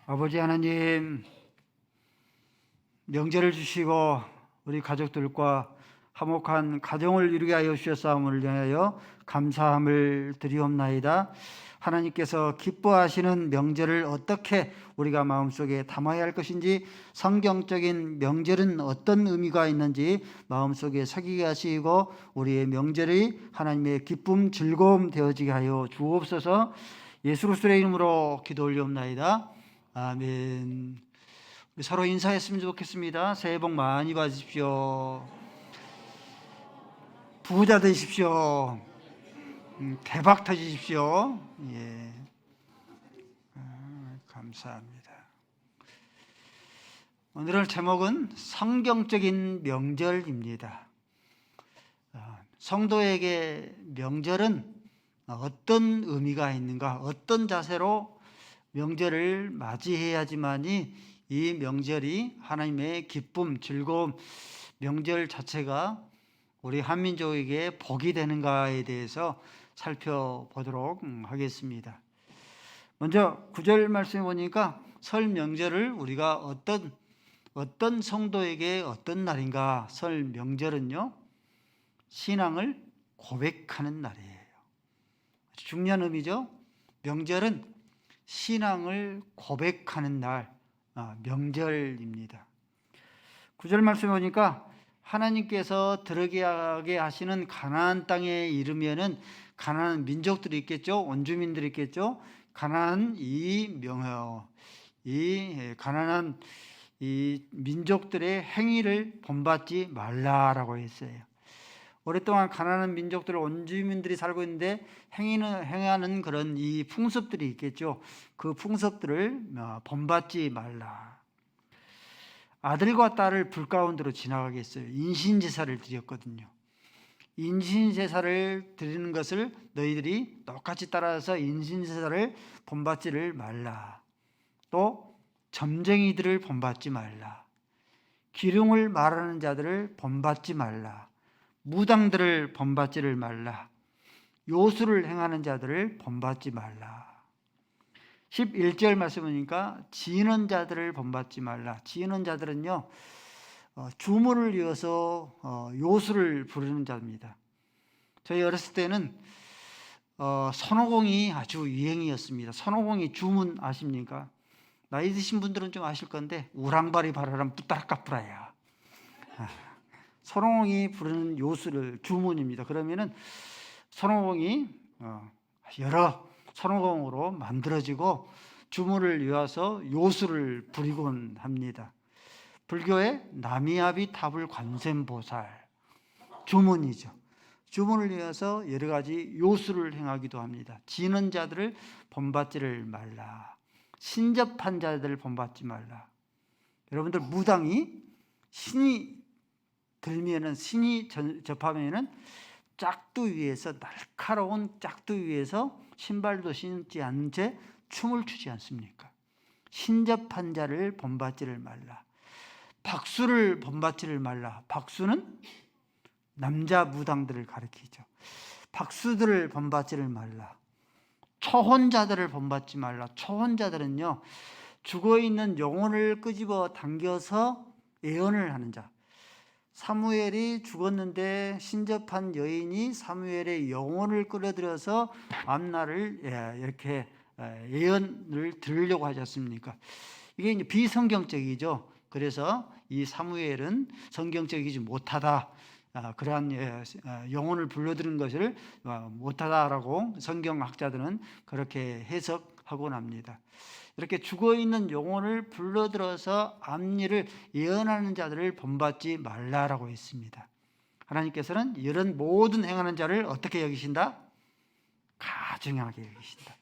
아버지 하나님, 명제를 주시고 우리 가족들과 화목한 가정을 이루게 하여 주셨사옴을 위하여 감사함을 드리옵나이다. 하나님께서 기뻐하시는 명제를 어떻게 우리가 마음속에 담아야 할 것인지, 성경적인 명제는 어떤 의미가 있는지 마음속에 새기게 하시고 우리의 명제를 하나님의 기쁨, 즐거움 되어지게 하여 주옵소서. 예수 그리스도의 이름으로 기도 올리옵나이다. 아멘. 우리 서로 인사했으면 좋겠습니다. 새해 복 많이 받으십시오. 부자 되십시오. 대박 터지십시오. 예. 감사합니다. 오늘 제목은 성경적인 명절입니다. 성도에게 명절은 어떤 의미가 있는가, 어떤 자세로 명절을 맞이해야지만이 이 명절이 하나님의 기쁨, 즐거움, 명절 자체가 우리 한민족에게 복이 되는가에 대해서 살펴보도록 하겠습니다. 먼저 9절 말씀해 보니까 설 명절을 우리가 어떤 성도에게 어떤 날인가. 설 명절은요, 신앙을 고백하는 날이에요. 중요한 의미죠. 명절은 신앙을 고백하는 날, 명절입니다. 9절 말씀 보니까 하나님께서 들어가게 하시는 가나안 땅에 이르면은 가나안 민족들이 있겠죠. 원주민들이 있겠죠. 가나안 가나안 이 민족들의 행위를 본받지 말라라고 했어요. 오랫동안 가난한 민족들, 원주민들이 살고 있는데 행하는 그런 이 풍습들이 있겠죠. 그 풍습들을 본받지 말라. 아들과 딸을 불 가운데로 지나가게 했어요. 인신제사를 드렸거든요. 인신제사를 드리는 것을 너희들이 똑같이 따라서 인신제사를 본받지를 말라. 또 점쟁이들을 본받지 말라. 기륭을 말하는 자들을 본받지 말라. 무당들을 본받지를 말라. 요술을 행하는 자들을 본받지 말라. 11절 말씀 보니까 지는 자들을 본받지 말라. 지는 자들은요, 주문을 이어서 요술을 부르는 자입니다. 저희 어렸을 때는 손오공이 아주 유행이었습니다. 손오공이 주문 아십니까? 나이 드신 분들은 좀 아실 건데, 우랑바리 바라람 뿌따라까뿌라야. 손오공이 부르는 요술을 주문입니다. 그러면은 손오공이 여러 손오공으로 만들어지고 주문을 위해서 요술을 부리곤 합니다. 불교의 나미아비 타불 관세음보살 주문이죠. 주문을 위해서 여러 가지 요술을 행하기도 합니다. 지는 자들을 본받지를 말라. 신접한 자들을 본받지 말라. 여러분들 무당이 신이 들면은, 신이 접하면은 짝두 위에서, 날카로운 짝두 위에서 신발도 신지 않은 채 춤을 추지 않습니까? 신접한 자를 본받지를 말라. 박수를 본받지를 말라. 박수는 남자 무당들을 가리키죠. 박수들을 본받지를 말라. 초혼자들을 본받지 말라. 초혼자들은요, 죽어있는 영혼을 끄집어 당겨서 예언을 하는 자. 사무엘이 죽었는데 신접한 여인이 사무엘의 영혼을 끌어들여서 앞날을 이렇게 예언을 들으려고 하지 않습니까? 이게 이제 비성경적이죠. 그래서 이 사무엘은 성경적이지 못하다. 그러한 영혼을 불러들인 것을 못하다라고 성경학자들은 그렇게 해석하곤 합니다. 이렇게 죽어있는 영혼을 불러들어서 앞일을 예언하는 자들을 본받지 말라라고 했습니다. 하나님께서는 이런 모든 행하는 자를 어떻게 여기신다? 가증하게 여기신다.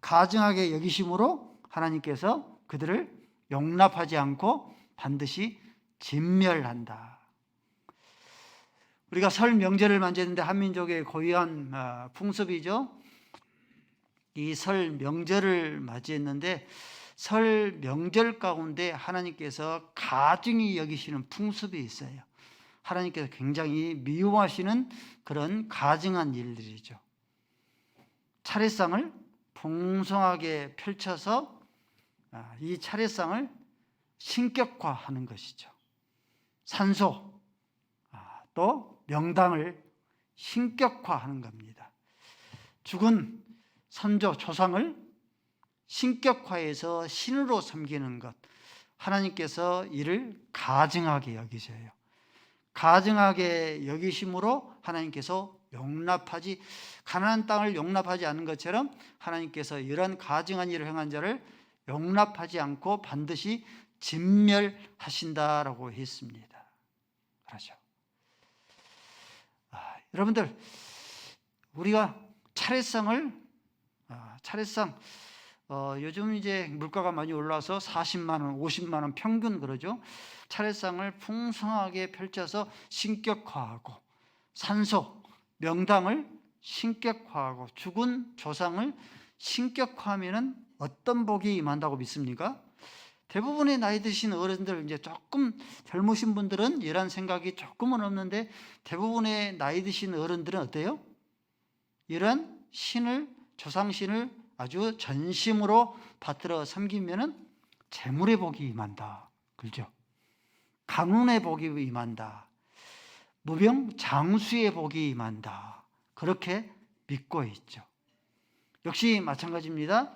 가증하게 여기심으로 하나님께서 그들을 용납하지 않고 반드시 진멸한다. 우리가 설 명절을 맞이했는데 한민족의 고유한 풍습이죠. 이 설 명절을 맞이했는데 설 명절 가운데 하나님께서 가증히 여기시는 풍습이 있어요. 하나님께서 굉장히 미워하시는 그런 가증한 일들이죠. 차례상을 풍성하게 펼쳐서 이 차례상을 신격화하는 것이죠. 산소, 또 명당을 신격화하는 겁니다. 죽은 선조, 조상을 신격화해서 신으로 섬기는 것, 하나님께서 이를 가증하게 여기셔요. 가증하게 여기심으로 하나님께서 가나안 땅을 용납하지 않는 것처럼 하나님께서 이런 가증한 일을 행한 자를 용납하지 않고 반드시 진멸하신다라고 했습니다. 그렇죠. 여러분들, 우리가 차례상 요즘 이제 물가가 많이 올라서 40만 원, 50만 원 평균 그러죠. 차례상을 풍성하게 펼쳐서 신격화하고 산소, 명당을 신격화하고 죽은 조상을 신격화하면은 어떤 복이 임한다고 믿습니까? 대부분의 나이 드신 어른들, 이제 조금 젊으신 분들은 이런 생각이 조금은 없는데 대부분의 나이 드신 어른들은 어때요? 이런 조상신을 아주 전심으로 받들어 섬기면은 재물의 복이 임한다. 그렇죠? 가문의 복이 임한다. 무병장수의 복이 임한다. 그렇게 믿고 있죠. 역시 마찬가지입니다.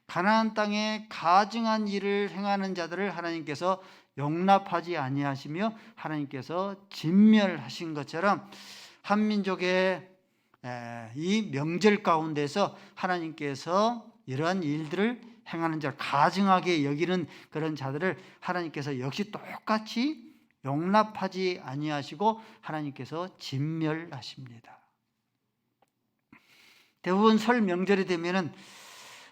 가나안 땅에 가증한 일을 행하는 자들을 하나님께서 용납하지 아니하시며 하나님께서 진멸하신 것처럼 한민족의 이 명절 가운데서 하나님께서 이러한 일들을 행하는 자, 가증하게 여기는 그런 자들을 하나님께서 역시 똑같이 용납하지 아니하시고 하나님께서 진멸하십니다. 대부분 설 명절이 되면은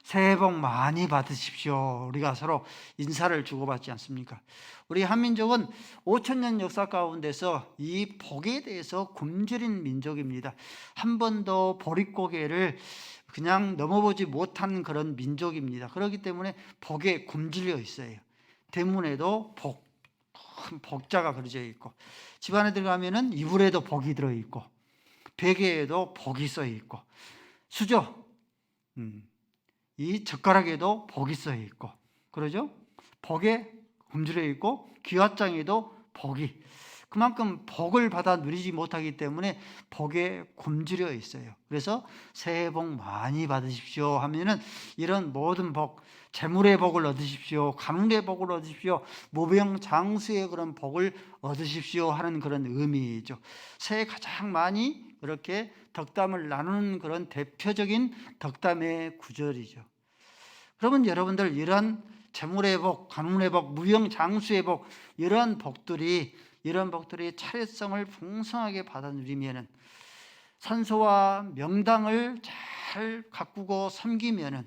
새해 복 많이 받으십시오. 우리가 서로 인사를 주고받지 않습니까? 우리 한민족은 5,000년 역사 가운데서 이 복에 대해서 굶주린 민족입니다. 한 번도 보릿고개를 그냥 넘어보지 못한 그런 민족입니다. 그렇기 때문에 복에 굶주려 있어요. 대문에도 큰 복자가 그려져 있고, 집안에 들어가면은 이불에도 복이 들어 있고, 베개에도 복이 써 있고, 수저, 이 젓가락에도 복이 써 있고, 그러죠? 복에 굶주려 있고 귀화장에도 복이, 그만큼 복을 받아 누리지 못하기 때문에 복에 굶주려 있어요. 그래서 새해 복 많이 받으십시오 하면은 이런 모든 복, 재물의 복을 얻으십시오, 가문의 복을 얻으십시오, 무병장수의 그런 복을 얻으십시오 하는 그런 의미이죠. 새해 가장 많이 그렇게 덕담을 나누는 그런 대표적인 덕담의 구절이죠. 그러면 여러분들, 이런 재물의 복, 가문의 복, 무병장수의 복, 이런 복들이 차례성을 풍성하게 받아 누리면은, 산소와 명당을 잘 가꾸고 섬기면은,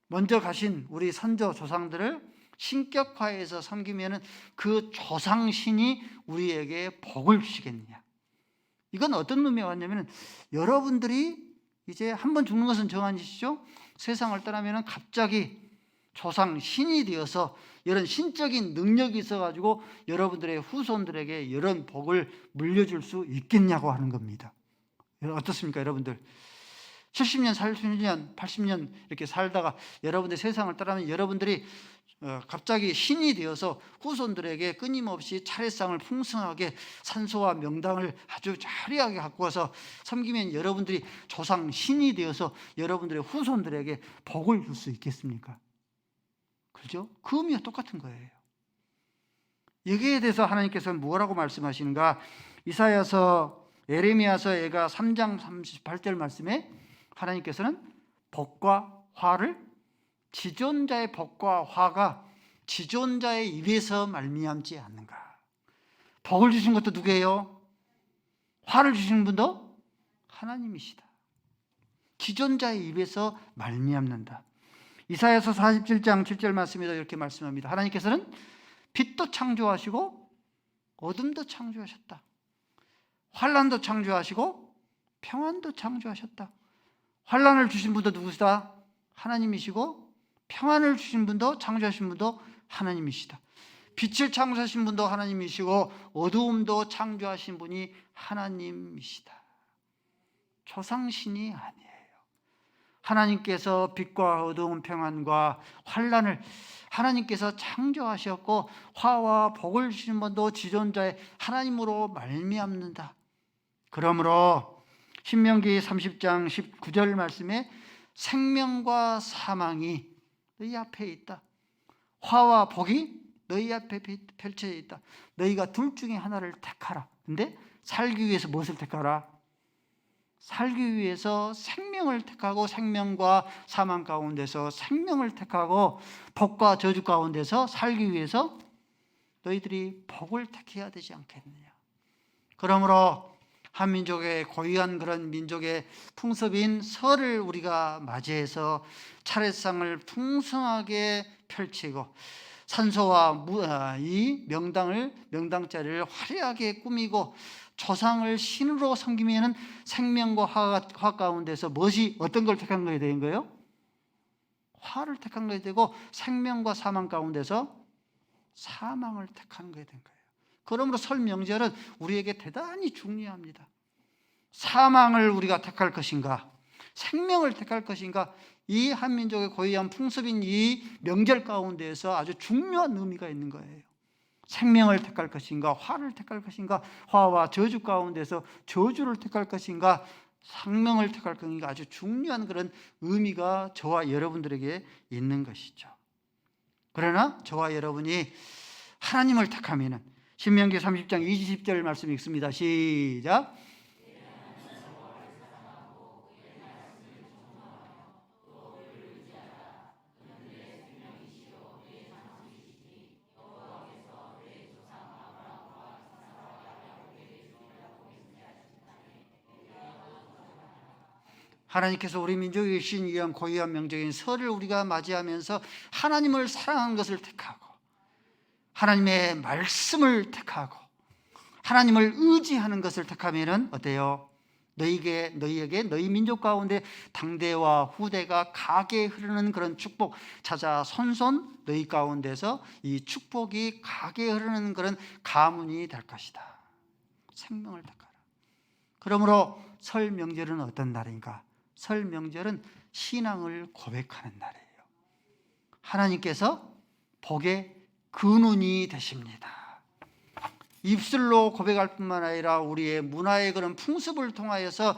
먼저 가신 우리 선조 조상들을 신격화해서 섬기면은 그 조상신이 우리에게 복을 주시겠느냐. 이건 어떤 의미가 왔냐면, 여러분들이 이제 한번 죽는 것은 정한이시죠. 세상을 떠나면 갑자기 조상 신이 되어서 이런 신적인 능력이 있어가지고 여러분들의 후손들에게 이런 복을 물려줄 수 있겠냐고 하는 겁니다. 어떻습니까, 여러분들? 70년, 80년, 80년 이렇게 살다가 여러분들 세상을 떠나면 여러분들이 갑자기 신이 되어서 후손들에게 끊임없이 차례상을 풍성하게, 산소와 명당을 아주 자리하게 갖고 와서 섬기면 여러분들이 조상 신이 되어서 여러분들의 후손들에게 복을 줄 수 있겠습니까? 그렇죠? 그 의미가 똑같은 거예요. 여기에 대해서 하나님께서는 뭐라고 말씀하시는가? 이사야서, 예레미야서가 3장 38절 말씀에 하나님께서는 복과 화를, 지존자의 복과 화가 지존자의 입에서 말미암지 않는가. 복을 주신 것도 누구예요? 화를 주신 분도 하나님이시다. 지존자의 입에서 말미암는다. 이사야서 47장 7절 말씀에도 이렇게 말씀합니다. 하나님께서는 빛도 창조하시고 어둠도 창조하셨다. 환난도 창조하시고 평안도 창조하셨다. 환난을 주신 분도 누구시다? 하나님이시고, 평안을 주신 분도, 창조하신 분도 하나님이시다. 빛을 창조하신 분도 하나님이시고 어두움도 창조하신 분이 하나님이시다. 조상신이 아니에요. 하나님께서 빛과 어두운 평안과 환난을 하나님께서 창조하셨고 화와 복을 주시는 분도 지존자의 하나님으로 말미암는다. 그러므로 신명기 30장 19절 말씀에 생명과 사망이 너희 앞에 있다. 화와 복이 너희 앞에 펼쳐져 있다. 너희가 둘 중에 하나를 택하라. 근데 살기 위해서 무엇을 택하라? 살기 위해서 생명을 택하고 생명과 사망 가운데서 생명을 택하고 복과 저주 가운데서 살기 위해서 너희들이 복을 택해야 되지 않겠느냐. 그러므로 한민족의 고유한 그런 민족의 풍습인 설을 우리가 맞이해서 차례상을 풍성하게 펼치고 산소와 이 명당자리를 화려하게 꾸미고 조상을 신으로 섬기면은 생명과 화 가운데서 무엇이 어떤 걸 택한 거야 되는 거예요? 화를 택한 거야 되고 생명과 사망 가운데서 사망을 택하는 거야 된 거예요. 그러므로 설 명절은 우리에게 대단히 중요합니다. 사망을 우리가 택할 것인가, 생명을 택할 것인가, 이 한민족의 고유한 풍습인 이 명절 가운데에서 아주 중요한 의미가 있는 거예요. 생명을 택할 것인가, 화를 택할 것인가, 화와 저주 가운데서 저주를 택할 것인가, 생명을 택할 것인가, 아주 중요한 그런 의미가 저와 여러분들에게 있는 것이죠. 그러나 저와 여러분이 하나님을 택하면은 신명기 30장 20절 말씀 읽습니다. 시작. 하나님께서 우리 민족에 주신 이런 고유한 명절인 설을 우리가 맞이하면서 하나님을 사랑하는 것을 택하고 하나님의 말씀을 택하고 하나님을 의지하는 것을 택하면은 어때요? 너희에게 너희 민족 가운데 당대와 후대가 가게 흐르는 그런 축복 찾아 손손 너희 가운데서 이 축복이 가게 흐르는 그런 가문이 될 것이다. 생명을 택하라. 그러므로 설 명절은 어떤 날인가? 설 명절은 신앙을 고백하는 날이에요. 하나님께서 복의 근원이 되십니다. 입술로 고백할 뿐만 아니라 우리의 문화의 그런 풍습을 통하여서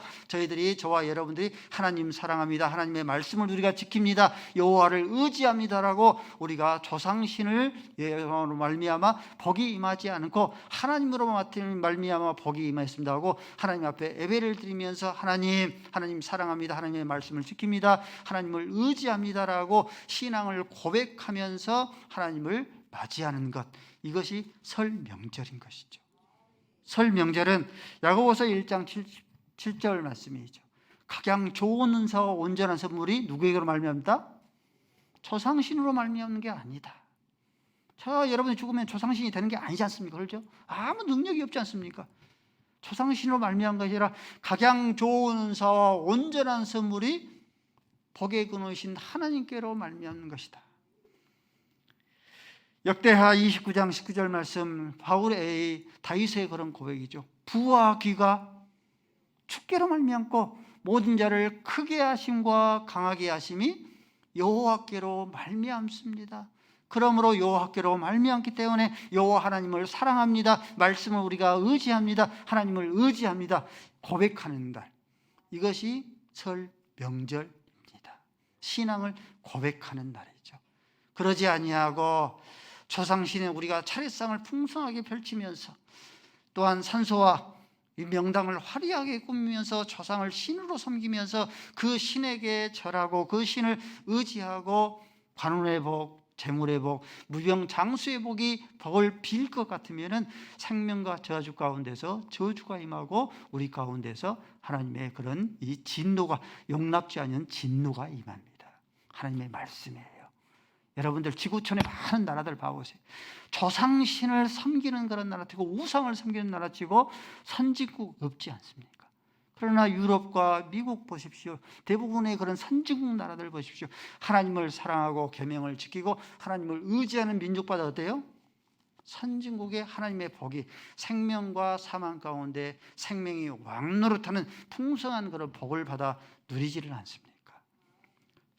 저와 여러분들이 하나님 사랑합니다, 하나님의 말씀을 우리가 지킵니다, 여호와를 의지합니다라고 우리가 조상신을 예언으로 말미암아 복이 임하지 않고 하나님으로 말미암아 복이 임했습니다 하고 하나님 앞에 예배를 드리면서 하나님 사랑합니다, 하나님의 말씀을 지킵니다, 하나님을 의지합니다라고 신앙을 고백하면서 하나님을 맞이하는 것, 이것이 설 명절인 것이죠. 설 명절은 야고보서 1장 7절 말씀이죠. 각양 좋은 은사와 온전한 선물이 누구에게로 말미암다? 조상신으로 말미암는 게 아니다. 여러분이 죽으면 조상신이 되는 게 아니지 않습니까? 그렇죠? 아무 능력이 없지 않습니까? 조상신으로 말미암은 것이 아니라 각양 좋은 은사와 온전한 선물이 복의 근원이신 하나님께로 말미암는 것이다. 역대하 29장 19절 말씀, 다윗의 그런 고백이죠. 부와 귀가 주께로 말미암고 모든 자를 크게 하심과 강하게 하심이 여호와께로 말미암습니다. 그러므로 여호와께로 말미암기 때문에 여호와 하나님을 사랑합니다, 말씀을 우리가 의지합니다, 하나님을 의지합니다, 고백하는 날, 이것이 설 명절입니다. 신앙을 고백하는 날이죠. 그러지 아니하고 조상신에 우리가 차례상을 풍성하게 펼치면서 또한 산소와 이 명당을 화려하게 꾸미면서 조상을 신으로 섬기면서 그 신에게 절하고 그 신을 의지하고 관운의 복, 재물의 복, 무병장수의 복을 빌 것 같으면은 생명과 저주 가운데서 저주가 임하고 우리 가운데서 하나님의 그런 이 진노가, 용납지 않은 진노가 임합니다. 하나님의 말씀이에요. 여러분들 지구촌에 많은 나라들 봐보세요. 조상신을 섬기는 그런 나라 치고 우상을 섬기는 나라 치고 선진국 없지 않습니까? 그러나 유럽과 미국 보십시오. 대부분의 그런 선진국 나라들 보십시오. 하나님을 사랑하고 계명을 지키고 하나님을 의지하는 민족마다 어때요? 선진국의 하나님의 복이 생명과 사망 가운데 생명이 왕노릇하는 풍성한 그런 복을 받아 누리지를 않습니까?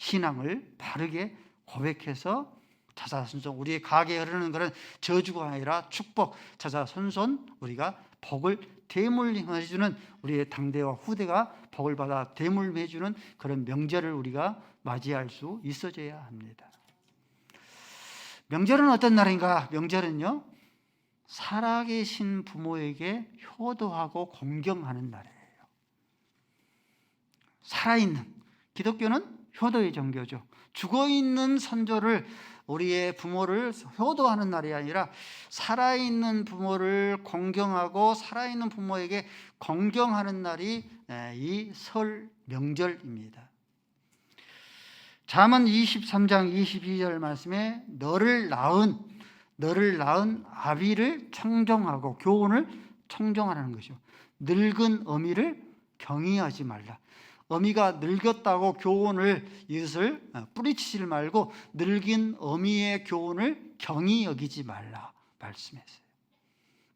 신앙을 바르게 고백해서 자자손손 우리의 가게에 흐르는 그런 저주가 아니라 축복, 자자손손 우리가 복을 대물림해주는 우리의 당대와 후대가 복을 받아 대물림해주는 그런 명절을 우리가 맞이할 수 있어져야 합니다. 명절은 어떤 날인가? 명절은요, 살아계신 부모에게 효도하고 공경하는 날이에요. 살아있는, 기독교는 효도의 종교죠. 죽어있는 선조를, 우리의 부모를 효도하는 날이 아니라 살아있는 부모를 공경하고 살아있는 부모에게 공경하는 날이 이 설 명절입니다. 잠언 23장 22절 말씀에 너를 낳은 아비를 청종하고 교훈을 청종하라는 것이죠. 늙은 어미를 경의하지 말라. 어미가 늙었다고 교훈을, 이것을 뿌리치지 말고 늙은 어미의 교훈을 경히 여기지 말라 말씀했어요.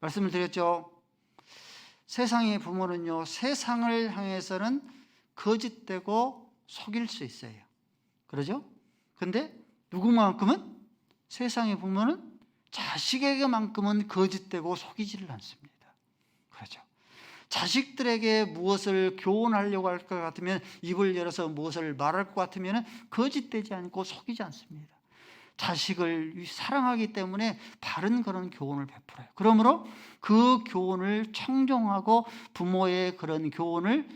말씀을 드렸죠. 세상의 부모는요, 세상을 향해서는 거짓되고 속일 수 있어요. 그러죠? 근데 누구만큼은, 세상의 부모는 자식에게만큼은 거짓되고 속이지를 않습니다. 그렇죠? 자식들에게 무엇을 교훈하려고 할 것 같으면, 입을 열어서 무엇을 말할 것 같으면 거짓되지 않고 속이지 않습니다. 자식을 사랑하기 때문에 바른 그런 교훈을 베풀어요. 그러므로 그 교훈을 청종하고 부모의 그런 교훈을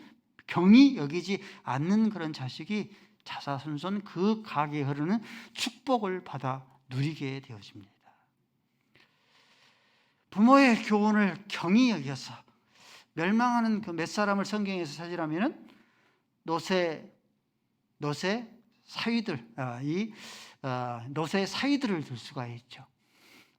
경히 여기지 않는 그런 자식이 자자손손 그 가게에 흐르는 축복을 받아 누리게 되어집니다. 부모의 교훈을 경히 여겨서 멸망하는 그 몇 사람을 성경에서 찾으라면은 노새 사위들, 노새 사위들을 들 수가 있죠.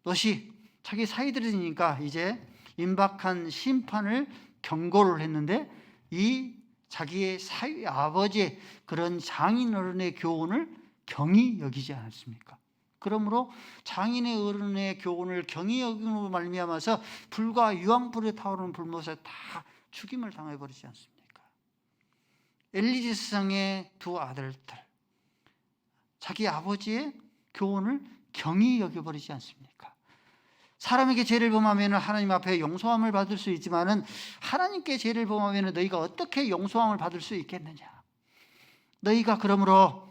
롯이 자기 사위들이니까 이제 임박한 심판을 경고를 했는데, 이 자기의 사위 아버지의 그런 장인 어른의 교훈을 경히 여기지 않았습니까? 그러므로 장인의 어른의 교훈을 경히 여김으로 말미암아서 불과 유황불에 타오르는 불못에 다 죽임을 당해버리지 않습니까? 엘리 제사장의 두 아들들, 자기 아버지의 교훈을 경히 여겨버리지 않습니까? 사람에게 죄를 범하면 하나님 앞에 용서함을 받을 수 있지만은 하나님께 죄를 범하면 너희가 어떻게 용서함을 받을 수 있겠느냐? 너희가 그러므로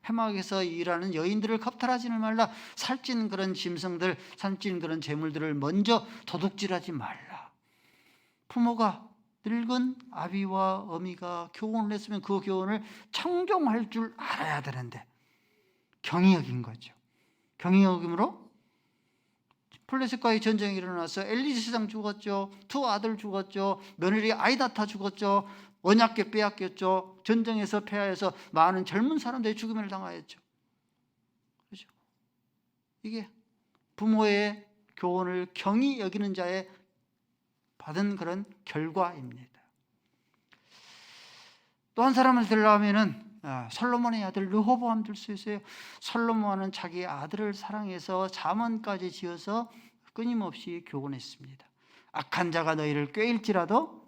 해막에서 일하는 여인들을 겁탈하지는 말라. 살찐 그런 짐승들, 살찐 그런 재물들을 먼저 도둑질하지 말라. 부모가, 늙은 아비와 어미가 교훈을 했으면 그 교훈을 청종할 줄 알아야 되는데 경히 여긴 거죠. 경히 여김으로 블레셋과의 전쟁이 일어나서 엘리 제사장 죽었죠. 두 아들 죽었죠. 며느리 아이다타 죽었죠. 언약궤 빼앗겼죠. 전쟁에서 패하여서 많은 젊은 사람들이 죽음을 당하였죠. 그렇죠? 이게 부모의 교훈을 경히 여기는 자의 받은 그런 결과입니다. 또 한 사람을 들라면은 솔로몬의 아들 르호보암 들 수 있어요. 솔로몬은 자기 아들을 사랑해서 잠언까지 지어서 끊임없이 교훈했습니다. 악한 자가 너희를 꾀일지라도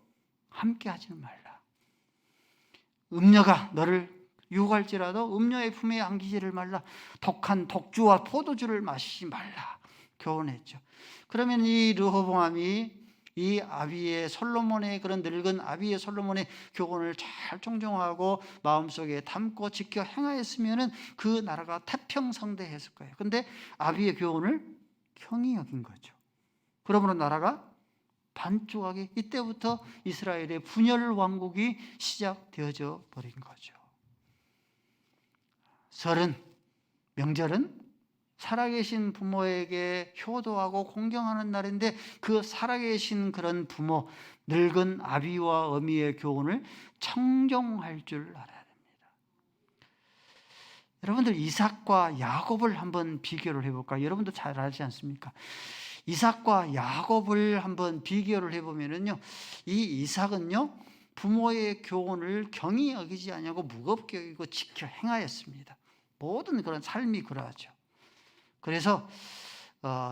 함께 하지는 말라. 음녀가 너를 유혹할지라도 음녀의 품에 안기지를 말라. 독한 독주와 포도주를 마시지 말라. 교훈했죠. 그러면 이 르호보암이 이 아비의 솔로몬의 그런 늙은 아비의 솔로몬의 교훈을 잘 청종하고 마음속에 담고 지켜 행하였으면은 그 나라가 태평성대했을 거예요. 근데 아비의 교훈을 경히 여긴 거죠. 그러므로 나라가 반쪽하게, 이때부터 이스라엘의 분열 왕국이 시작되어져 버린 거죠. 설은, 명절은 살아계신 부모에게 효도하고 공경하는 날인데, 그 살아계신 그런 부모, 늙은 아비와 어미의 교훈을 청종할 줄 알아야 됩니다. 여러분들 이삭과 야곱을 한번 비교를 해볼까요? 여러분도 잘 알지 않습니까? 이삭과 야곱을 한번 비교를 해보면요, 이 이삭은요 부모의 교훈을 경히 여기지 아니하고 무겁게 여기고 지켜 행하였습니다. 모든 그런 삶이 그러하죠. 그래서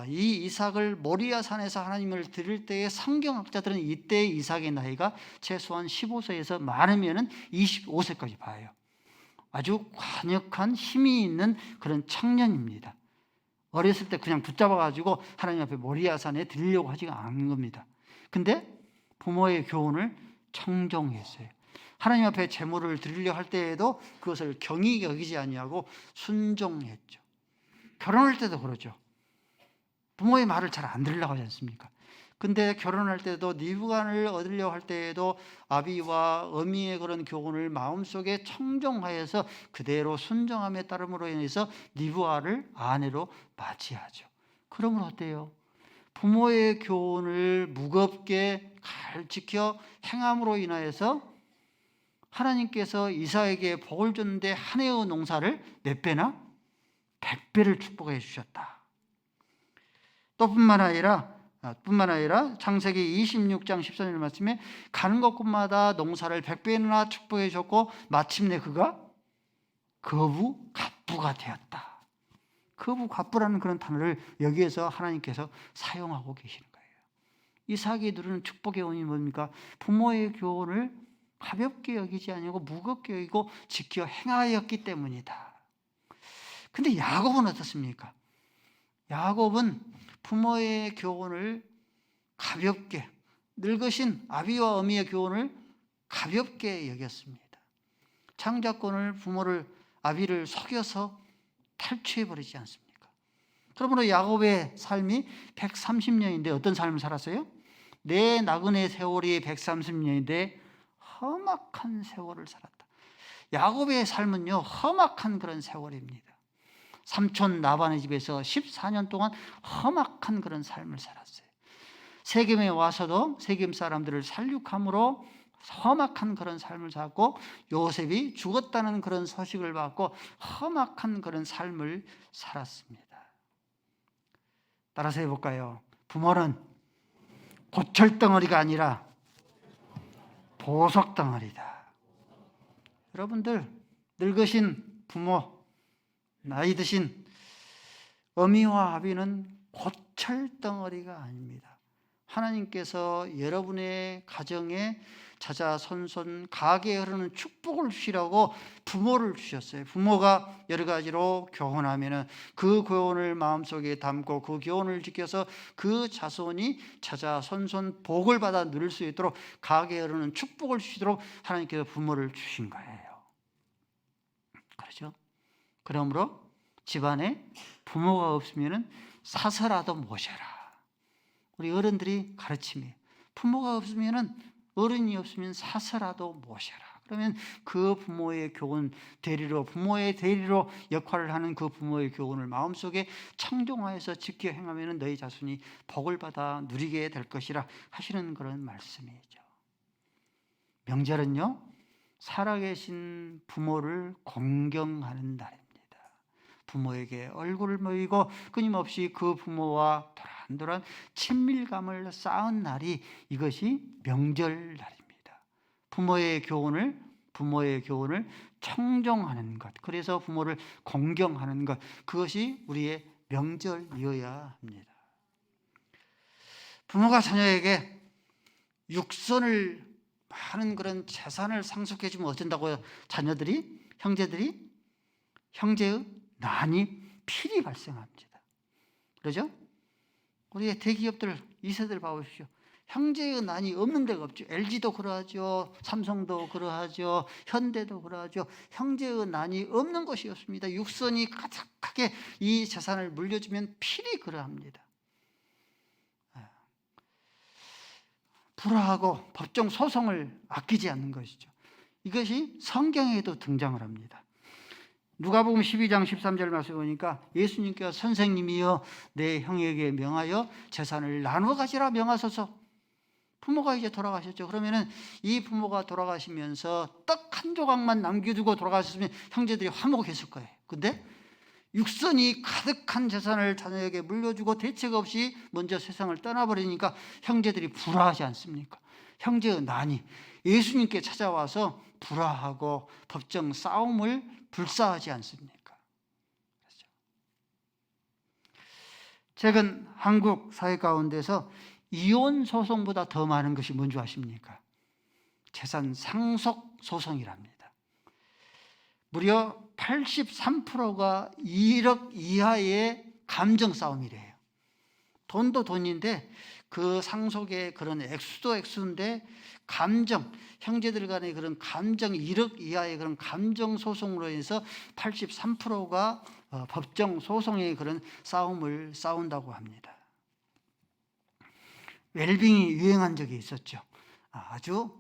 이 이삭을 모리아 산에서 하나님을 드릴 때에 성경학자들은 이때의 이삭의 나이가 최소한 15세에서 많으면 25세까지 봐요. 아주 관역한 힘이 있는 그런 청년입니다. 어렸을 때 그냥 붙잡아가지고 하나님 앞에 모리아산에 드리려고 하지가 않은 겁니다. 근데 부모의 교훈을 청종했어요. 하나님 앞에 제물을 드리려 할 때에도 그것을 경히 여기지 아니하고 순종했죠. 결혼할 때도 그러죠. 부모의 말을 잘 안 들으려고 하지 않습니까? 근데 결혼할 때도 니부간을 얻으려 할 때에도 아비와 어미의 그런 교훈을 마음속에 청종하여서 그대로 순종함에 따름으로 인해서 니부아를 아내로 맞이하죠. 그러면 어때요? 부모의 교훈을 무겁게 잘 지켜 행함으로 인하여서 하나님께서 이삭에게 복을 줬는데 한 해의 농사를 몇 배나? 100배를 축복해 주셨다. 뿐만 아니라 창세기 26장 14절 말씀에 가는 곳곳마다 농사를 100배나 축복해 줬고 마침내 그가 거부갑부가 되었다. 거부갑부라는 그런 단어를 여기에서 하나님께서 사용하고 계시는 거예요. 이삭이 누리는 축복의 원인이 뭡니까? 부모의 교훈을 가볍게 여기지 아니고 무겁게 여기고 지켜 행하였기 때문이다. 근데 야곱은 어떻습니까? 야곱은 부모의 교훈을 가볍게, 늙으신 아비와 어미의 교훈을 가볍게 여겼습니다. 창자권을 아비를 속여서 탈취해버리지 않습니까? 그러므로 야곱의 삶이 130년인데 어떤 삶을 살았어요? 내 나그네 세월이 130년인데 험악한 세월을 살았다. 야곱의 삶은요, 험악한 그런 세월입니다. 삼촌 라반의 집에서 14년 동안 험악한 그런 삶을 살았어요. 세겜에 와서도 세겜 사람들을 살육함으로 험악한 그런 삶을 살고 요셉이 죽었다는 그런 소식을 받고 험악한 그런 삶을 살았습니다. 따라서 해볼까요? 부모는 고철덩어리가 아니라 보석덩어리다. 여러분들, 늙으신 부모, 나이 드신 어미와 아비는 고철덩어리가 아닙니다. 하나님께서 여러분의 가정에 자자손손 가게에 흐르는 축복을 주시라고 부모를 주셨어요. 부모가 여러 가지로 교훈하면 그 교훈을 마음속에 담고 그 교훈을 지켜서 그 자손이 자자손손 복을 받아 누릴 수 있도록 가게에 흐르는 축복을 주시도록 하나님께서 부모를 주신 거예요. 그렇죠? 그러므로 집안에 부모가 없으면 사서라도 모셔라. 우리 어른들이 가르침이에요. 부모가 없으면, 어른이 없으면 사서라도 모셔라. 그러면 그 부모의 교훈 부모의 대리로 역할을 하는 그 부모의 교훈을 마음속에 청종하여서 지켜 행하면 너희 자손이 복을 받아 누리게 될 것이라 하시는 그런 말씀이죠. 명절은요, 살아계신 부모를 공경하는 날입니다. 부모에게 얼굴을 모이고 끊임없이 그 부모와 도란도란 친밀감을 쌓은 날이 이것이 명절날입니다. 부모의 교훈을 청종하는 것, 그래서 부모를 공경하는 것, 그것이 우리의 명절이어야 합니다. 부모가 자녀에게 육선을 많은 그런 재산을 상속해 주면 어쩐다고요? 형제들이 형제의 난이 필히 발생합니다. 그러죠? 우리의 대기업들 2세들 봐보십시오. 형제의 난이 없는 데가 없죠. LG도 그러하죠. 삼성도 그러하죠. 현대도 그러하죠. 형제의 난이 없는 것이 없습니다. 육선이 가득하게 이 재산을 물려주면 필히 그러합니다. 불화하고 법정 소송을 아끼지 않는 것이죠. 이것이 성경에도 등장을 합니다. 누가복음 12장 13절 말씀 보니까 예수님께서 선생님이여 내 형에게 명하여 재산을 나누어 가지라 명하소서. 부모가 이제 돌아가셨죠. 그러면은 이 부모가 돌아가시면서 떡 한 조각만 남겨두고 돌아가셨으면 형제들이 화목했을 거예요. 근데 육선이 가득한 재산을 자녀에게 물려주고 대책 없이 먼저 세상을 떠나버리니까 형제들이 불화하지 않습니까? 형제의 난이 예수님께 찾아와서 불화하고 법정 싸움을 불사하지 않습니까? 그렇죠? 최근 한국 사회 가운데서 이혼 소송보다 더 많은 것이 뭔지 아십니까? 재산 상속 소송이랍니다. 무려 83%가 1억 이하의 감정 싸움이래요. 돈도 돈인데 그 상속의 그런 액수도 액수인데 감정, 형제들 간의 그런 감정, 1억 이하의 그런 감정 소송으로 인해서 83%가 법정 소송의 그런 싸움을 싸운다고 합니다. 웰빙이 유행한 적이 있었죠. 아주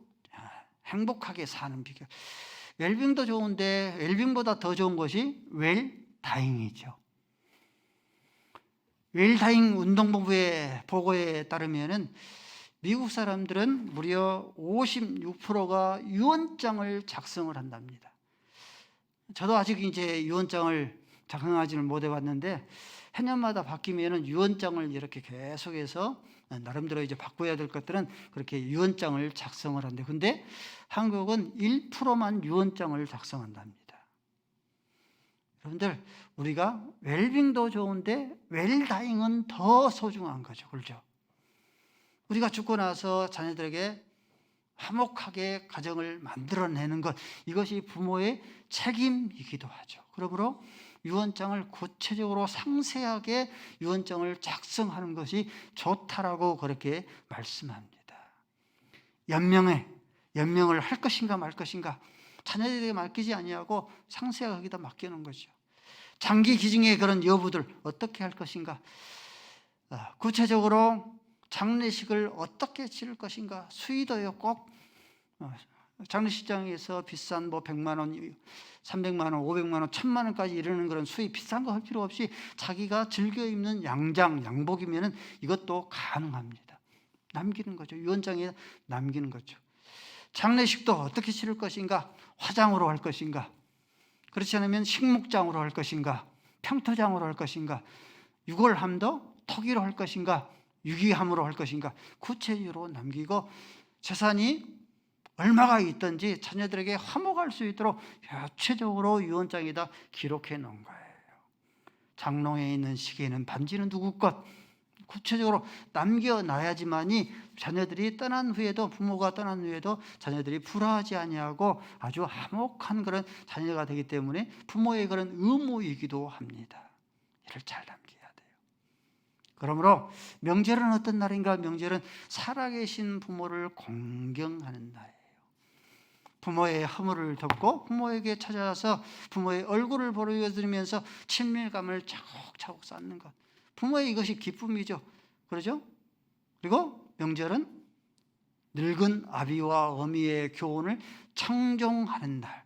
행복하게 사는 비결. 웰빙도 좋은데 웰빙보다 더 좋은 것이 웰다잉이죠. 웰다잉 운동본부의 보고에 따르면은 미국 사람들은 무려 56%가 유언장을 작성을 한답니다. 저도 아직 이제 유언장을 작성하지는 못해 봤는데 해년마다 바뀌면은 유언장을 이렇게 계속해서 나름대로 이제 바꿔야 될 것들은 그렇게 유언장을 작성을 한대. 근데 한국은 1%만 유언장을 작성한답니다. 여러분들, 우리가 웰빙도 좋은데 웰다잉은 더 소중한 거죠. 그렇죠? 우리가 죽고 나서 자녀들에게 화목하게 가정을 만들어내는 것, 이것이 부모의 책임이기도 하죠. 그러므로 유언장을 구체적으로 상세하게 유언장을 작성하는 것이 좋다라고 그렇게 말씀합니다. 연명을 할 것인가 말 것인가, 자녀들에게 맡기지 아니하고 상세하게 다 맡기는 거죠. 장기 기증의 그런 여부들 어떻게 할 것인가, 구체적으로 장례식을 어떻게 치를 것인가, 수의도요. 꼭 장례식장에서 비싼 100만 원, 300만 원, 500만 원, 1000만 원까지 이르는 그런 수의 비싼 거 할 필요 없이 자기가 즐겨 입는 양복이면은 이것도 가능합니다. 남기는 거죠. 유언장에 남기는 거죠. 장례식도 어떻게 치를 것인가, 화장으로 할 것인가, 그렇지 않으면 식목장으로 할 것인가, 평토장으로 할 것인가, 유골함도 토기로 할 것인가, 유기함으로 할 것인가, 구체적으로 남기고 재산이 얼마가 있든지 자녀들에게 화목할 수 있도록 구체적으로 유언장에다 기록해 놓은 거예요. 장롱에 있는 시계는 반지는 누구 것, 구체적으로 남겨놔야지만이 자녀들이 떠난 후에도, 부모가 떠난 후에도 자녀들이 불화하지 아니하고 아주 화목한 그런 자녀가 되기 때문에 부모의 그런 의무이기도 합니다. 이를 잘 남겨야 돼요. 그러므로 명절은 어떤 날인가? 명절은 살아계신 부모를 공경하는 날이에요. 부모의 허물을 덮고 부모에게 찾아와서 부모의 얼굴을 보여드리면서 친밀감을 차곡차곡 쌓는 것, 부모의 이것이 기쁨이죠. 그러죠? 그리고 명절은 늙은 아비와 어미의 교훈을 청종하는 날,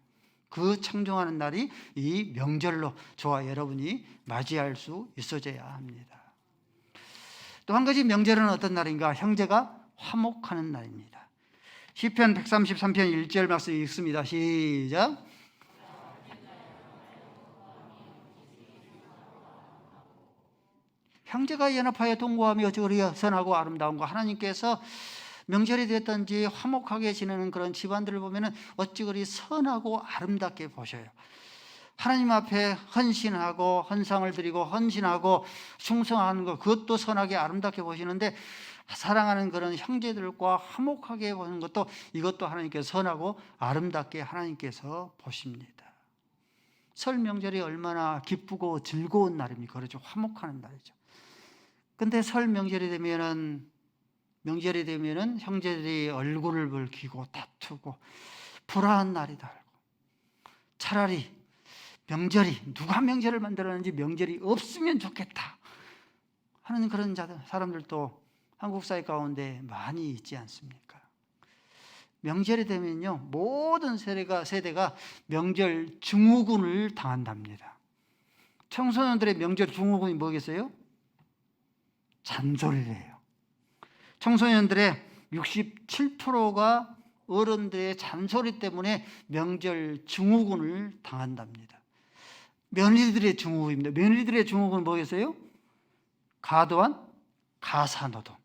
그 청종하는 날이 이 명절로 저와 여러분이 맞이할 수 있어져야 합니다. 또 한 가지, 명절은 어떤 날인가? 형제가 화목하는 날입니다. 시편 133편 1절 말씀 읽습니다. 시작. 형제가 연합하여 동거하며 어찌 선하고 아름다운 거. 하나님께서 명절이 됐든지 화목하게 지내는 그런 집안들을 보면 어찌 그리 선하고 아름답게 보셔요. 하나님 앞에 헌신하고 헌상을 드리고 헌신하고 충성하는 것, 그것도 선하게 아름답게 보시는데 사랑하는 그런 형제들과 화목하게 보는 것도, 이것도 하나님께서 선하고 아름답게 하나님께서 보십니다. 설 명절이 얼마나 기쁘고 즐거운 날입니까? 그렇죠. 화목하는 날이죠. 근데 설 명절이 되면은 형제들이 얼굴을 붉히고 다투고 불화한 날이다. 차라리 누가 명절을 만들었는지 명절이 없으면 좋겠다 하는 그런 사람들도 한국 사회 가운데 많이 있지 않습니까? 명절이 되면요, 모든 세대가 명절 증후군을 당한답니다. 청소년들의 명절 증후군이 뭐겠어요? 잔소리래요. 청소년들의 67%가 어른들의 잔소리 때문에 명절 증후군을 당한답니다. 며느리들의 증후군입니다. 며느리들의 증후군은 뭐겠어요? 과도한 가사노동.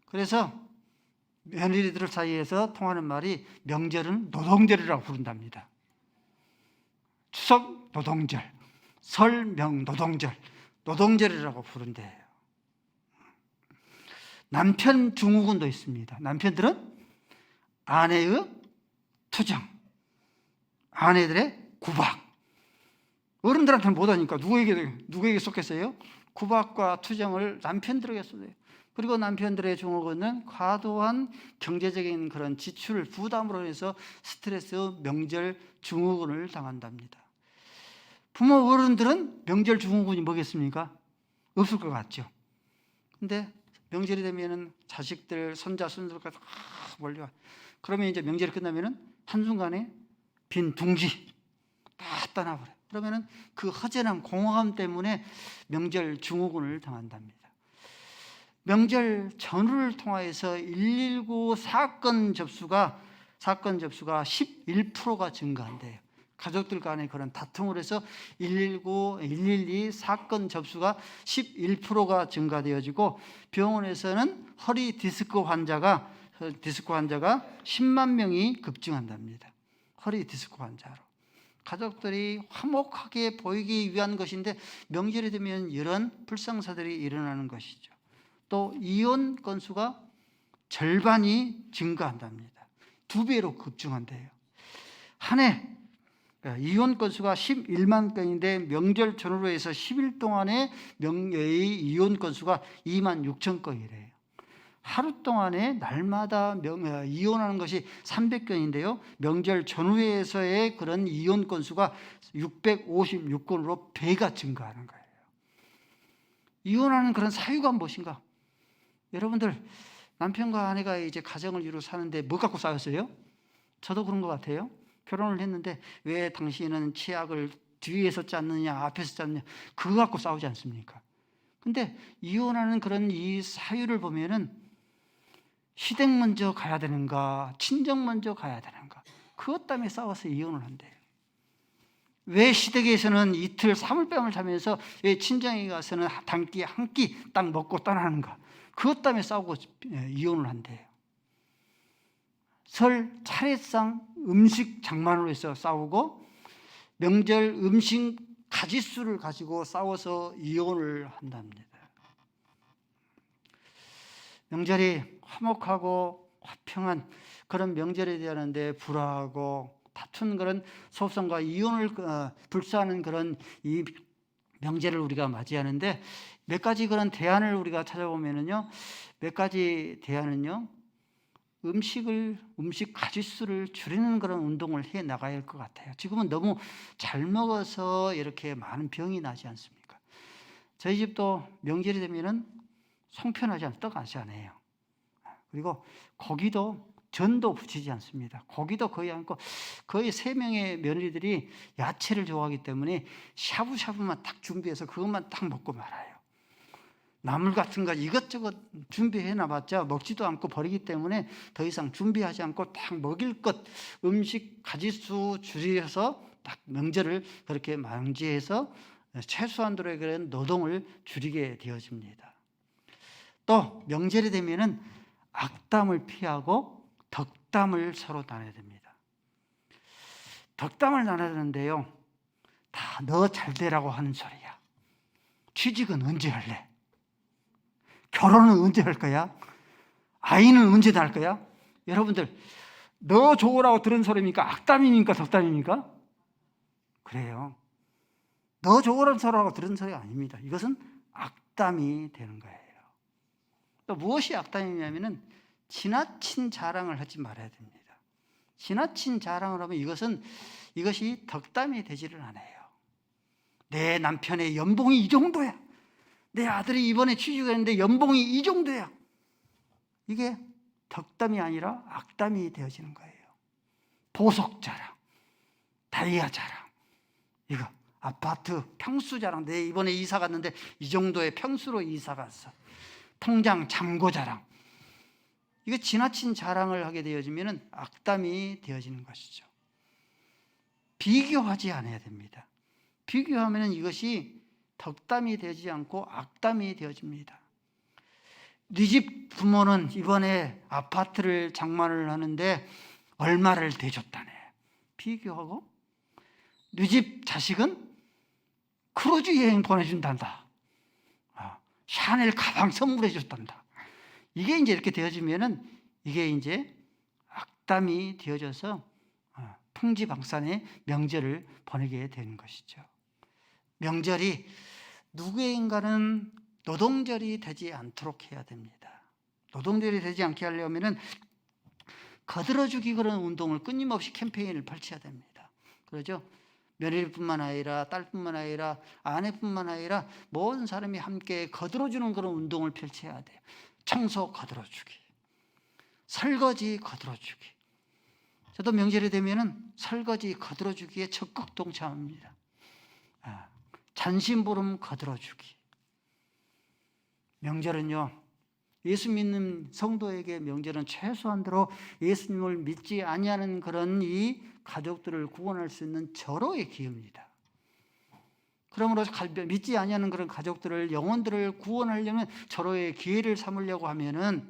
그래서 며느리들 사이에서 통하는 말이 명절은 노동절이라고 부른답니다. 추석 노동절, 설 노동절, 노동절이라고 부른대요. 남편 증후군도 있습니다. 남편들은 아내의 투정, 아내들의 구박. 어른들한테는 못하니까 누구에게 쏟겠어요? 구박과 투정을 남편들에게 쏟아요. 그리고 남편들의 증후군은 과도한 경제적인 그런 지출 부담으로 해서 스트레스, 명절 증후군을 당한답니다. 부모 어른들은 명절 증후군이 뭐겠습니까? 없을 것 같죠. 근데 명절이 되면은 자식들, 손자, 손들까지 다 몰려와. 그러면 이제 명절이 끝나면은 한순간에 빈 둥지 다 떠나버려. 그러면은 그 허전함, 공허함 때문에 명절 증후군을 당한답니다. 명절 전후를 통하여서 119 사건 접수가 11%가 증가한대요. 가족들 간의 그런 다툼을 해서 119, 112 사건 접수가 11%가 증가되어지고 병원에서는 허리 디스크 환자가 10만 명이 급증한답니다. 허리 디스크 환자로. 가족들이 화목하게 보이기 위한 것인데 명절이 되면 이런 불상사들이 일어나는 것이죠. 또 이혼 건수가 절반이 증가한답니다. 2배로 급증한대요. 한 해 이혼 건수가 11만 건인데 명절 전후로 해서 10일 동안의 이혼 건수가 2만 6천 건이래요. 하루 동안에 날마다 이혼하는 것이 300건인데요. 명절 전후에서의 그런 이혼 건수가 656건으로 배가 증가하는 거예요. 이혼하는 그런 사유가 무엇인가? 여러분들 남편과 아내가 이제 가정을 이루고 사는데 뭐 갖고 싸웠어요? 저도 그런 것 같아요. 결혼을 했는데 왜 당신은 치약을 뒤에서 짰느냐 앞에서 짰느냐 그거 갖고 싸우지 않습니까? 근데 이혼하는 그런 이 사유를 보면은 시댁 먼저 가야 되는가 친정 먼저 가야 되는가 그것 때문에 싸워서 이혼을 한대요. 왜 시댁에서는 이틀 사물밤을 자면서 왜 친정에 가서는 한 끼 딱 먹고 떠나는가 그것 때문에 싸우고 이혼을 한대요. 설 차례상 음식 장만으로 해서 싸우고 명절 음식 가짓수를 가지고 싸워서 이혼을 한답니다. 명절이 화목하고 화평한 그런 명절이 되었는데 불화하고 다툰 그런 소송과 이혼을 불사하는 그런 이 명절을 우리가 맞이하는데 몇 가지 그런 대안을 우리가 찾아보면은요, 몇 가지 대안은요, 음식 가짓수를 줄이는 그런 운동을 해 나가야 할 것 같아요. 지금은 너무 잘 먹어서 이렇게 많은 병이 나지 않습니까? 저희 집도 명절이 되면은 송편하지 않고 떡하지 않아요. 그리고 고기도 전도 붙이지 않습니다. 고기도 거의 않고 거의 3명의 며느리들이 야채를 좋아하기 때문에 샤브샤브만 딱 준비해서 그것만 딱 먹고 말아요. 나물 같은 거 이것저것 준비해 놔봤자 먹지도 않고 버리기 때문에 더 이상 준비하지 않고 딱 먹일 것 음식 가짓수 줄여서 딱 명절을 그렇게 맞이해서 최소한도의 그런 노동을 줄이게 되어집니다. 또 명절이 되면은 악담을 피하고 덕담을 서로 나눠야 됩니다. 덕담을 나눠야 되는데요, 다 너 잘되라고 하는 소리야. 취직은 언제 할래? 결혼은 언제 할 거야? 아이는 언제 낳을 거야? 여러분들, 너 좋으라고 들은 소리입니까? 악담입니까? 덕담입니까? 그래요. 너 좋으라고 들은 소리가 아닙니다. 이것은 악담이 되는 거예요. 또 무엇이 악담이냐면은 지나친 자랑을 하지 말아야 됩니다. 지나친 자랑을 하면 이것이 덕담이 되지를 않아요. 내 남편의 연봉이 이 정도야. 내 아들이 이번에 취직했는데 연봉이 이 정도야. 이게 덕담이 아니라 악담이 되어지는 거예요. 보석 자랑, 다이아 자랑, 이거 아파트 평수 자랑. 내 이번에 이사 갔는데 이 정도의 평수로 이사 갔어. 통장 잔고 자랑. 이거 지나친 자랑을 하게 되어지면 악담이 되어지는 것이죠. 비교하지 않아야 됩니다. 비교하면 이것이 덕담이 되지 않고 악담이 되어집니다. 네 집 부모는 이번에 아파트를 장만을 하는데 얼마를 대줬다네. 비교하고 네 집 자식은 크루즈 여행 보내준단다. 샤넬 가방 선물해 줬단다. 이게 이제 이렇게 되어지면은 이게 이제 악담이 되어져서 평지방산의 명절을 보내게 되는 것이죠. 명절이 누구인가는 노동절이 되지 않도록 해야 됩니다. 노동절이 되지 않게 하려면 거들어주기 그런 운동을 끊임없이 캠페인을 펼쳐야 됩니다. 그러죠? 며느리뿐만 아니라 딸뿐만 아니라 아내뿐만 아니라 모든 사람이 함께 거들어주는 그런 운동을 펼쳐야 돼요. 청소 거들어주기, 설거지 거들어주기. 저도 명절이 되면은 설거지 거들어주기에 적극 동참합니다. 잔심부름 거들어주기. 명절은요, 예수 믿는 성도에게 명절은 최소한도로 예수님을 믿지 아니하는 그런 이 가족들을 구원할 수 있는 절호의 기회입니다. 그러므로 믿지 아니하는 그런 가족들을, 영혼들을 구원하려면 절호의 기회를 삼으려고 하면은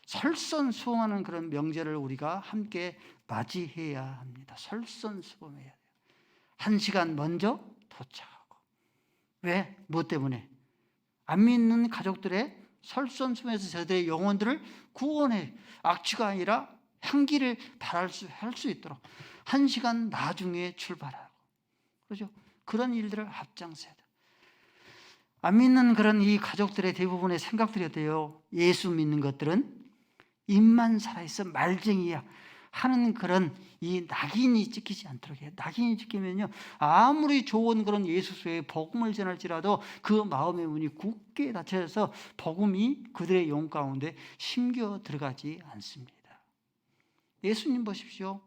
설선수범하는 그런 명절을 우리가 함께 맞이해야 합니다. 설선수범해야 돼요. 1시간 먼저 도착하고. 왜? 무엇 때문에? 안 믿는 가족들의 설선수범해서 저들의 영혼들을 구원해, 악취가 아니라 향기를 할 수 있도록 1시간 나중에 출발하고, 그렇죠? 그런 일들을 앞장서야 돼요. 안 믿는 그런 이 가족들의 대부분의 생각들이 어때요? 예수 믿는 것들은 입만 살아있어 말쟁이야 하는 그런 이 낙인이 찍히지 않도록 해요. 낙인이 찍히면요, 아무리 좋은 그런 예수의 복음을 전할지라도 그 마음의 문이 굳게 닫혀서 복음이 그들의 영 가운데 심겨 들어가지 않습니다. 예수님 보십시오.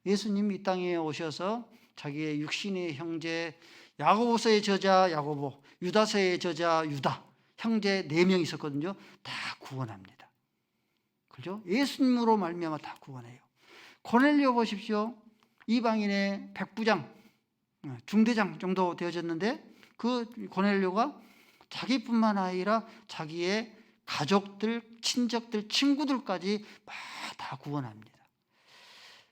예수님 이 땅에 오셔서 자기의 육신의 형제 야고보서의 저자 야고보, 유다서의 저자 유다, 형제 4명 있었거든요. 다 구원합니다. 그렇죠? 예수님으로 말미암아 다 구원해요. 고넬료 보십시오. 이방인의 백부장, 중대장 정도 되어졌는데 그 고넬료가 자기뿐만 아니라 자기의 가족들, 친척들, 친구들까지 다 구원합니다.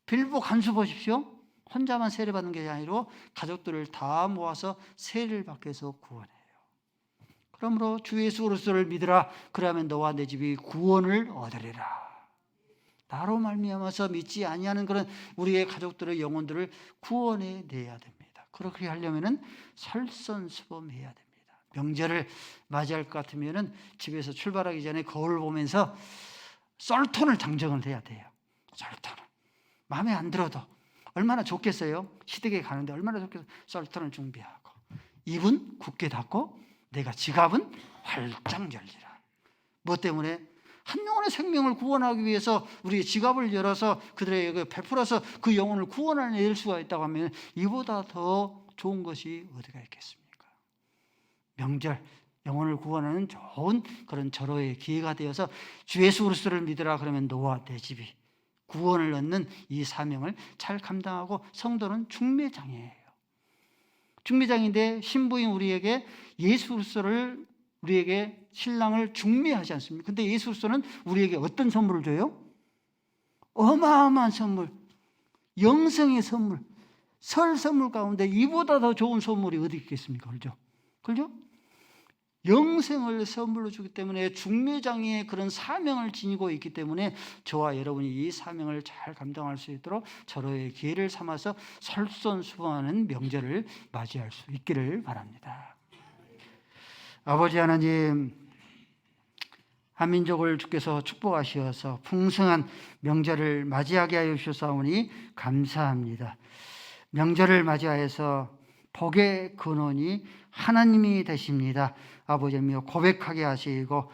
빌보 간수 보십시오. 혼자만 세례받는 게 아니라 가족들을 다 모아서 세례를 받게 해서 구원해요. 그러므로 주 예수 그리스도를 믿으라. 그러면 너와 내 집이 구원을 얻으리라. 나로 말미암아서 믿지 아니하는 그런 우리의 가족들의 영혼들을 구원해 내야 됩니다. 그렇게 하려면은 설선수범해야 됩니다. 명절을 맞이할 것 같으면은 집에서 출발하기 전에 거울 보면서 썰톤을 장정을 해야 돼요. 썰톤을. 마음에 안 들어도 얼마나 좋겠어요? 시댁에 가는데 얼마나 좋겠어요? 썰톤을 준비하고 입은 굳게 닫고 내가 지갑은 활짝 열리라. 무엇 때문에? 한 영혼의 생명을 구원하기 위해서 우리 지갑을 열어서 그들에게 베풀어서 그 영혼을 구원해낼 수가 있다고 하면 이보다 더 좋은 것이 어디가 있겠습니까? 명절, 영혼을 구원하는 좋은 그런 절호의 기회가 되어서 주 예수 그리스도를 믿으라. 그러면 너와 내 집이 구원을 얻는 이 사명을 잘 감당하고, 성도는 중매장이에요. 중매장인데 신부인 우리에게 예수 그리스도를, 우리에게 신랑을 중매하지 않습니까? 근데 예수 그리스도는 우리에게 어떤 선물을 줘요? 어마어마한 선물, 영생의 선물, 설 선물 가운데 이보다 더 좋은 선물이 어디 있겠습니까? 그렇죠? 그렇죠? 영생을 선물로 주기 때문에 중매장의 그런 사명을 지니고 있기 때문에 저와 여러분이 이 사명을 잘 감당할 수 있도록 절호의 기회를 삼아서 설선수범하는 명절을 맞이할 수 있기를 바랍니다. 아버지 하나님, 한민족을 주께서 축복하시어서 풍성한 명절을 맞이하게 하여 주셨사오니 감사합니다. 명절을 맞이하여서 복의 근원이 하나님이 되십니다. 아버지여, 고백하게 하시고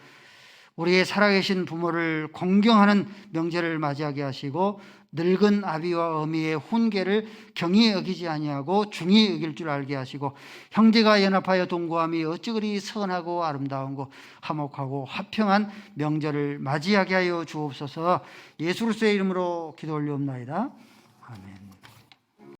우리의 살아계신 부모를 공경하는 명절을 맞이하게 하시고 늙은 아비와 어미의 훈계를 경히 여기지 아니하고 중히 여길 줄 알게 하시고 형제가 연합하여 동거함이 어찌 그리 선하고 아름다운고 화목하고 화평한 명절을 맞이하게 하여 주옵소서. 예수 그리스도의 이름으로 기도 올리옵나이다. 아멘.